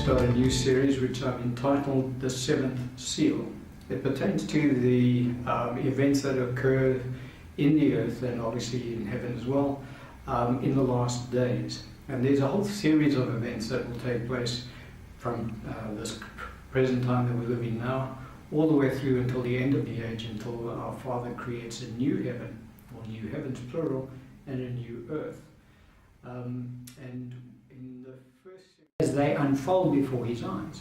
start a new series which I've entitled The Seventh Seal. It pertains to the events that occur in the earth and obviously in heaven as well in the last days. And there's a whole series of events that will take place from this present time that we're living now all the way through until the end of the age, until our Father creates a new heaven, or new heavens plural, and a new earth. And in the first, as they unfold before his eyes,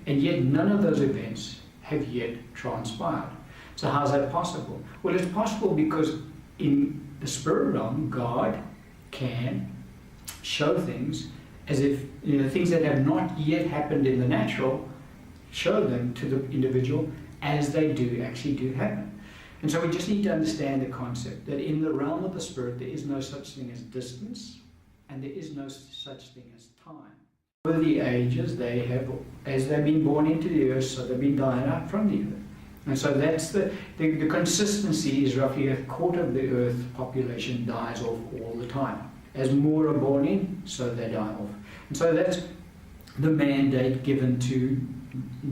and yet none of those events have yet transpired. So how is that possible? Well, it's possible because in the spirit realm, God can show things as if, things that have not yet happened in the natural, show them to the individual as they actually do happen. And so we just need to understand the concept that in the realm of the spirit there is no such thing as distance, and there is no such thing as time. Over the ages, they have, as they've been born into the earth, so they've been dying out from the earth. And so that's the consistency is roughly a quarter of the earth population dies off all the time. As more are born in, so they die off. And so that's the mandate given to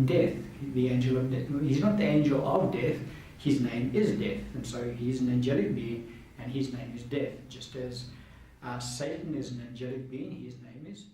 death, the angel of death. He's not the angel of death, his name is death. And so he's an angelic being, and his name is death. Just as Satan is an angelic being, his name is